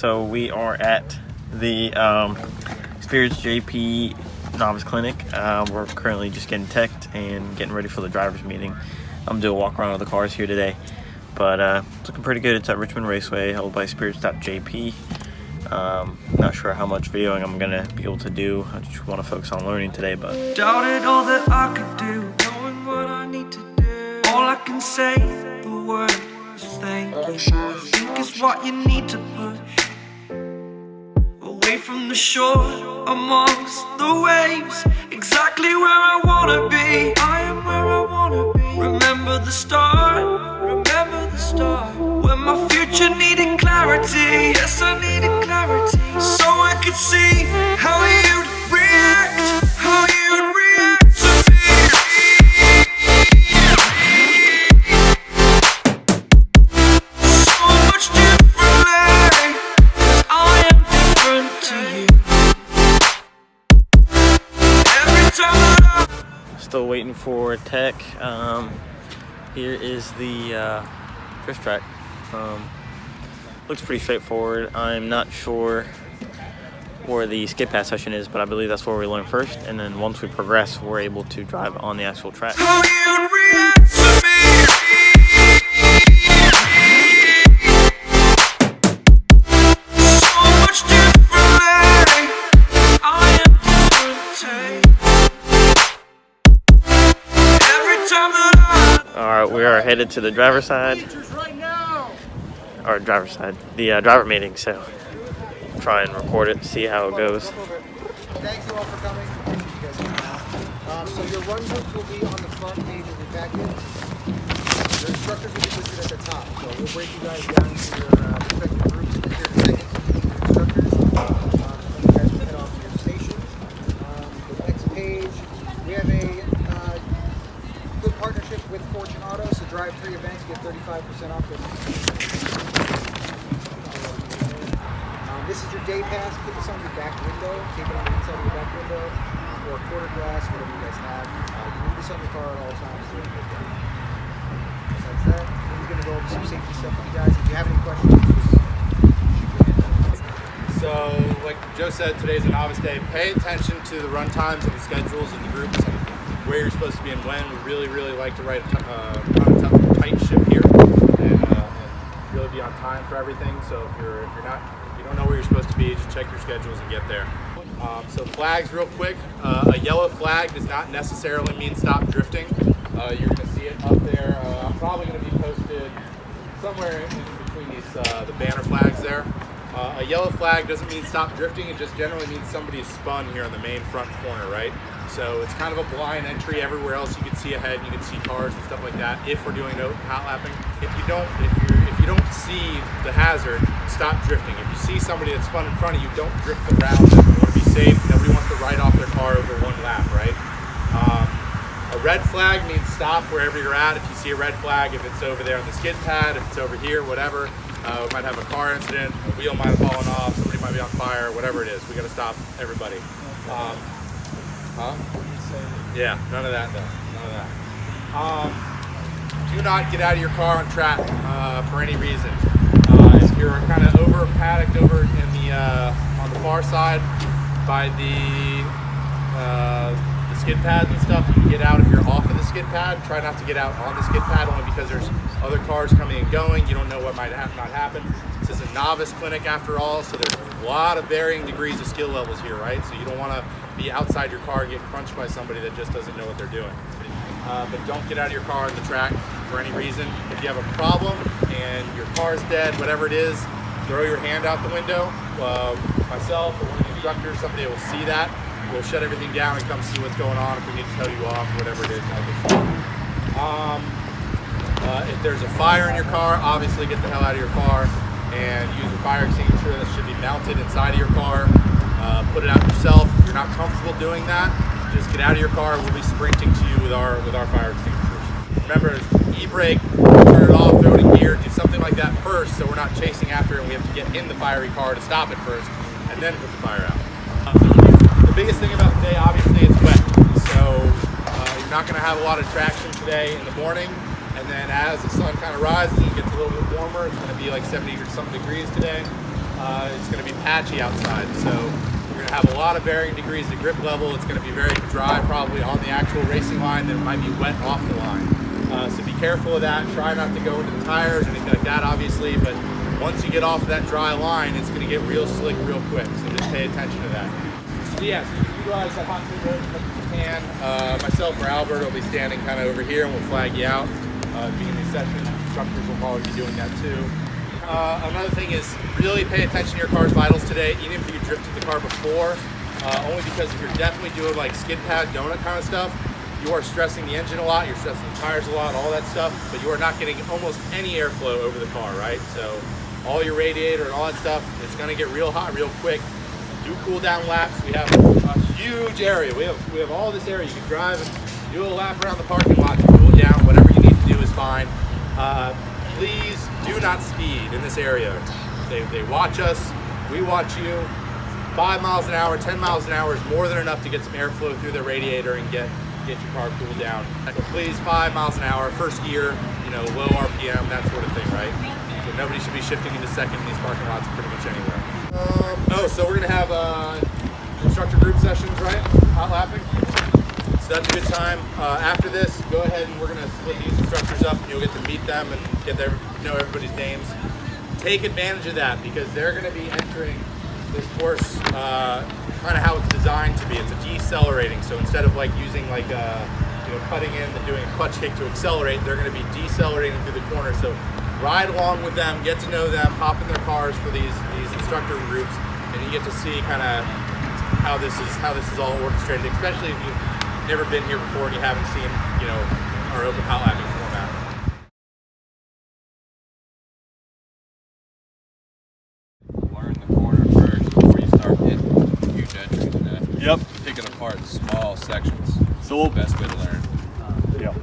So we are at the Spirits.JP Novice Clinic. We're currently just getting teched and getting ready for the driver's meeting. I'm doing a walk around of the cars here today, but it's looking pretty good. It's at Richmond Raceway, held by Spirits.JP. Not sure how much videoing I'm gonna be able to do. I just want to focus on learning today, but doubted all that I could do, knowing what I need to do. All I can say, the word is thank you. I think is what you need to push away from the shore, amongst the waves, exactly where I wanna be. I am where I wanna be. Remember the start, when my future needed clarity. Yes, I needed clarity, so I could see how you'd react, how you'd react to me. So much differently, 'cause I am different to you. Every time that still waiting for tech. Here is the drift track. Looks pretty straightforward. I'm not sure where the skid pad session is, but I believe that's where we learn first, and then once we progress, we're able to drive on the actual track. how you'd react to me. So much differently, I am different to you. Every time that Alright, we are headed to the driver's side. Or driver's side. The driver meeting, so try and record it, see how it goes. Thank you all for coming. Thank you guys for coming. So your run groups will be on the front page of your packet. Your instructors will be listed at the top. So we'll break you guys down into your respective groups in here in a second. Your instructors. Then you guys will head off to your stations. The next page, we have a good partnership with Fortune Auto. So drive 3 events, get 35% off their this is your day pass. Put this on your back window. Take it on the inside of your back window, or quarter glass, whatever you guys have. You need this on your car at all times during the day. Besides that, we're going to go over some safety stuff with you guys. If you have any questions, just shoot your hand out. So, like Joe said, today's a novice day. Pay attention to the run times and the schedules and the groups and where you're supposed to be and when. We really like to run a tight ship here and really be on time for everything. So if you don't know where you're supposed to be, just check your schedules and get there. So flags real quick. A yellow flag does not necessarily mean stop drifting. You're going to see it up there. I'm probably going to be posted somewhere in between these the banner flags there. A yellow flag doesn't mean stop drifting. It just generally means somebody is spun here on the main front corner, right? So it's kind of a blind entry. Everywhere else you can see ahead, you can see cars and stuff like that. If we're doing no hot lapping, if you don't see the hazard, stop drifting. If you see somebody that's spun in front of you, don't drift around them. You want to be safe. Nobody wants to write off their car over one lap, right? A red flag means stop wherever you're at. If you see a red flag, if it's over there on the skid pad, if it's over here, whatever, we might have a car incident, a wheel might have fallen off, somebody might be on fire, whatever it is. We got to stop everybody. Yeah, none of that though. None of that. Do not get out of your car on track for any reason. If you're kind of over paddocked over in the on the far side by the skid pads and stuff, you can get out if you're off of the skid pad. Try not to get out on the skid pad only because there's other cars coming and going. You don't know what might not happen. This is a novice clinic after all, so there's a lot of varying degrees of skill levels here, right? So you don't want to be outside your car and get crunched by somebody that just doesn't know what they're doing. But don't get out of your car on the track for any reason. If you have a problem and your car's dead, whatever it is, throw your hand out the window. Myself or one of the instructors, somebody will see that. We'll shut everything down and come see what's going on. If we need to tell you off, whatever it is. If there's a fire in your car, obviously get the hell out of your car and use a fire extinguisher that should be mounted inside of your car. Put it out yourself. If you're not comfortable doing that, just get out of your car. We'll be sprinting to you with our fire extinguishers. Remember, e-brake, turn it off, throw it in gear, do something like that first so we're not chasing after it and we have to get in the fiery car to stop it first and then put the fire out. The biggest thing about today, obviously, it's wet. So you're not going to have a lot of traction today in the morning. And then as the sun kind of rises and gets a little bit warmer, it's going to be like 70 or something degrees today. It's going to be patchy outside, so you're going to have a lot of varying degrees of grip level. It's going to be very dry probably on the actual racing line, then it might be wet off the line. So be careful of that. Try not to go into the tires or anything like that, obviously, but once you get off of that dry line, it's going to get real slick real quick, so just pay attention to that. So yeah, so you utilize that hot tube road as much as you can. Myself or Albert will be standing kind of over here and we'll flag you out. At the beginning of the session, instructors will probably be doing that too. Another thing is really pay attention to your car's vitals today, even if you drifted the car before, only because if you're definitely doing like skid pad donut kind of stuff, you are stressing the engine a lot, you're stressing the tires a lot, all that stuff, but you are not getting almost any airflow over the car, right? So all your radiator and all that stuff, it's gonna get real hot real quick. Do cool down laps. We have a huge area. We have all this area. You can drive and do a lap around the parking lot to cool it down. Whatever you need to do is fine. Please do not speed in this area. They watch us, we watch you. 5 miles an hour, 10 miles an hour is more than enough to get some airflow through the radiator and get your car cooled down. So please, 5 miles an hour, first gear, low RPM, that sort of thing, right? So nobody should be shifting into second in these parking lots pretty much anywhere. So we're gonna have instructor group sessions, right? Hot lapping. So that's a good time. After this, go ahead and we're gonna split these instructors up and you'll get to meet them and get to know everybody's names. Take advantage of that because they're gonna be entering this course kind of how it's designed to be. It's a decelerating, so instead of like using like cutting in and doing a clutch kick to accelerate, they're going to be decelerating through the corner. So ride along with them, get to know them, hop in their cars for these instructor groups, and you get to see kind of how this is all orchestrated, especially if you've never been here before and you haven't seen our open hot lapping format. Learn the corner first before you start hitting huge entries in that. Yep. Picking apart small sections. So we'll, Best way to learn. yeah.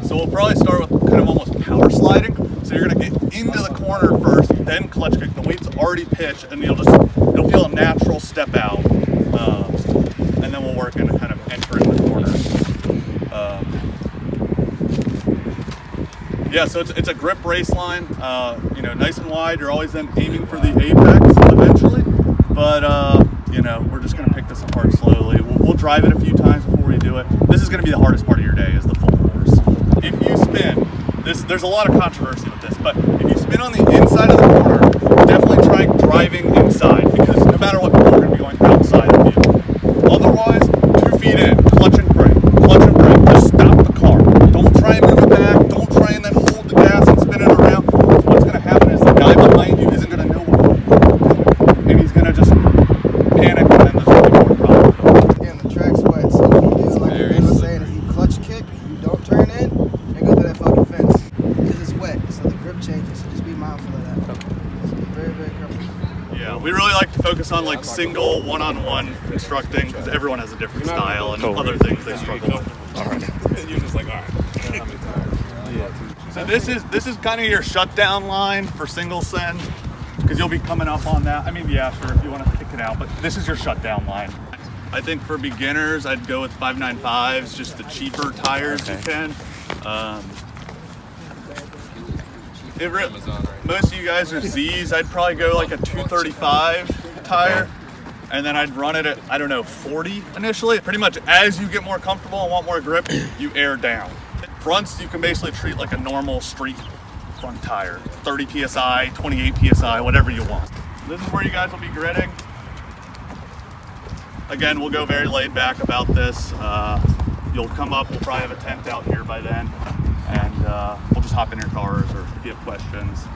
So we'll probably start with kind of almost power sliding. So you're gonna get into the corner first, then clutch kick. The weight's already pitched, and you'll feel a natural step out, and then we'll work into kind of entering the corner. Yeah, so it's a grip race line, nice and wide. You're always then aiming for the apex eventually, but we're just gonna pick this apart slowly. We'll drive it a few times before we do it. This is gonna be the hardest part of your day, is the full course. If you spin, there's a lot of controversy with this, but if you spin on the inside of the corner, definitely try driving inside, because no matter what, we're gonna be going outside the vehicle. Otherwise, 2 feet in, clutch and brake, just stop the car. Don't try and move it back, don't try and then hold the gas and spin it around. What's gonna happen is the guy behind you isn't gonna know what to do, and he's gonna just panic, and then there's gonna be more problems. Again, the track's wet, so if you do like the was saying, if you clutch kick, you don't turn in, and go to that fucking fence. Because it's wet, so the grip changes, so just be mindful of that. So be very, very careful. Yeah, we really like to focus on like single one-on-one instructing, because everyone has a different style and other things they struggle with. All right. You're just like, all right. So this is kind of your shutdown line for single send, because you'll be coming up on that. I mean, yeah, sure, if you want to kick it out, but this is your shutdown line. I think for beginners, I'd go with 595s, just the cheaper tires you can. Most of you guys are Z's. I'd probably go like a 235 tire, and then I'd run it at, 40 initially. Pretty much as you get more comfortable and want more grip, you air down. Fronts, you can basically treat like a normal street front tire. 30 PSI, 28 PSI, whatever you want. This is where you guys will be gridding. Again, we'll go very laid back about this. You'll come up, we'll probably have a tent out here by then, and we'll just hop in your cars, or if you have questions.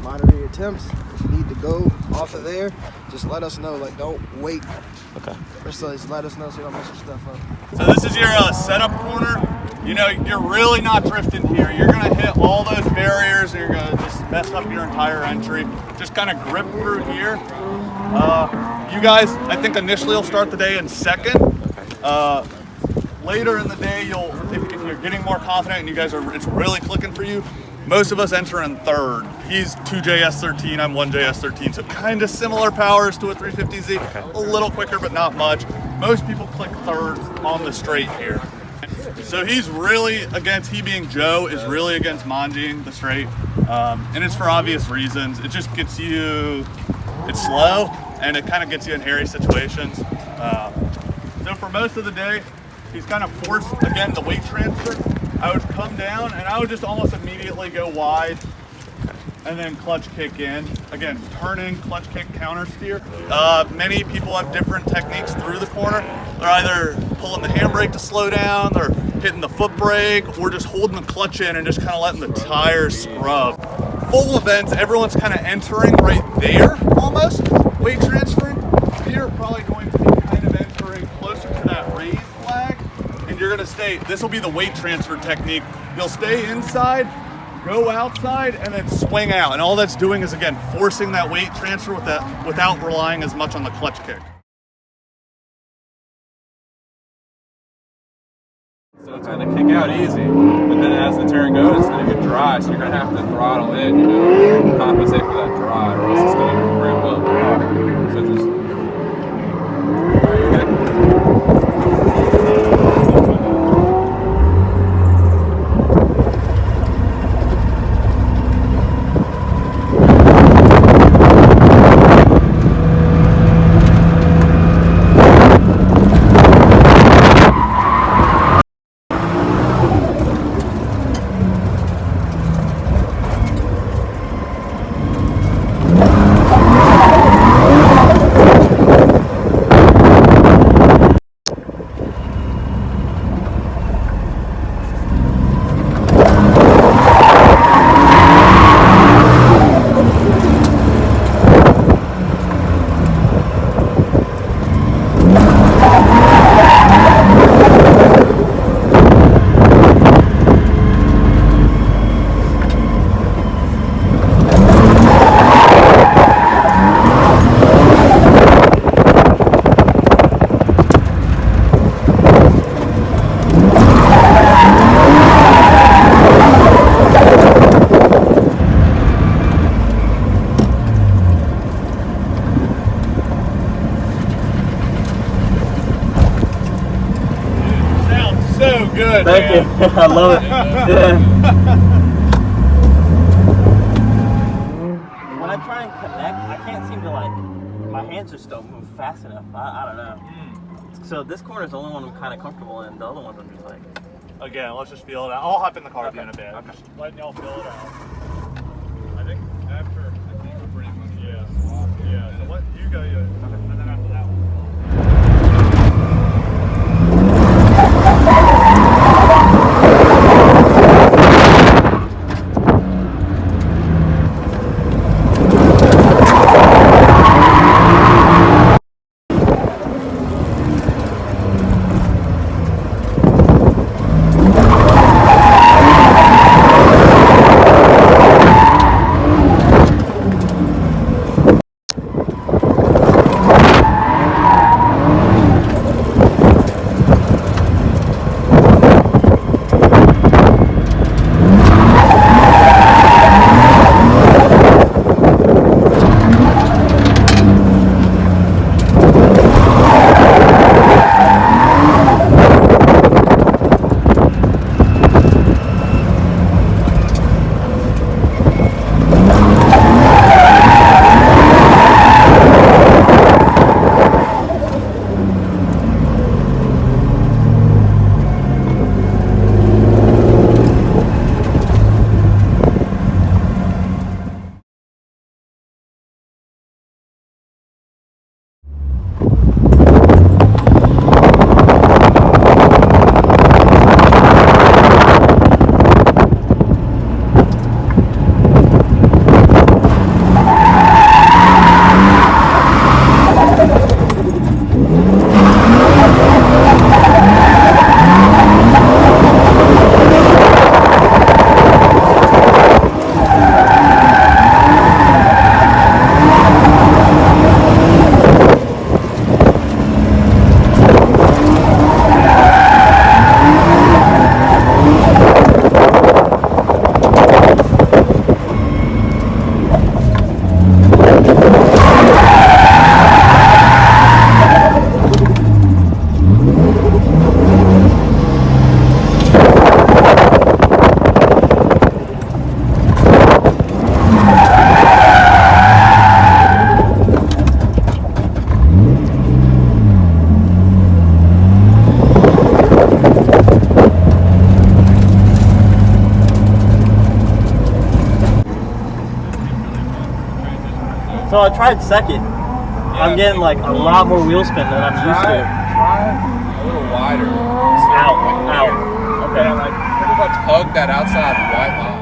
Monitor your temps. If you need to go off of there, just let us know. Like, don't wait. Okay. Just let us know so you don't mess your stuff up. So this is your setup corner. You're really not drifting here. You're gonna hit all those barriers, and you're gonna just mess up your entire entry. Just kind of grip through here. You guys, I think initially you'll start the day in second. Later in the day, if you're getting more confident and you guys it's really clicking for you, most of us enter in third. He's 2JS13, I'm 1JS13, so kind of similar powers to a 350Z. A little quicker, but not much. Most people click third on the straight here. So he's really against, he being Joe, is really against manjiing the straight. And it's for obvious reasons. It just gets you, it's slow, and it kind of gets you in hairy situations. So for most of the day, he's kind of forced, again, the weight transfer. I would come down and I would just almost immediately go wide and then clutch kick in. Again, turn in, clutch kick, counter steer. Many people have different techniques through the corner. They're either pulling the handbrake to slow down, they're hitting the foot brake, or just holding the clutch in and just kind of letting the tires scrub. Full events, everyone's kind of entering right there almost, weight transferring. You're probably going to be kind of entering closer to that raised flag, and you're gonna stay, this will be the weight transfer technique. You'll stay inside, go outside, and then swing out. And all that's doing is, again, forcing that weight transfer without relying as much on the clutch kick. So it's going to kick out easy, but then as the turn goes, it's going to get dry, so you're going to have to throttle in, you know, compensate for that dry, or else it's going to ramp up. So just... Alright, you're good. Good, Thank you. I love it. Yeah. When I try and connect, I can't seem to, like, my hands just don't move fast enough. I don't know. So this corner is the only one I'm kind of comfortable in. The other ones I'm just like... Again, let's just feel it out. I'll hop in the car with you in a bit. Okay. Just letting y'all feel it out. I think we're pretty much, yeah. So let you go, and then after that one. So I tried second. I'm getting like a lot more wheel spin than I'm used to. Try a little wider. Out. Okay. Yeah, like pretty much hug that outside white line.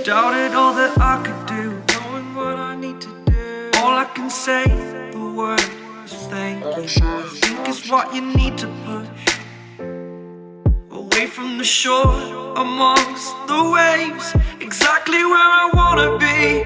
Doubted all that I could do, knowing what I need to do. All I can say, the word is thank you. I think is what you need to push away from the shore, amongst the waves, exactly where I wanna be.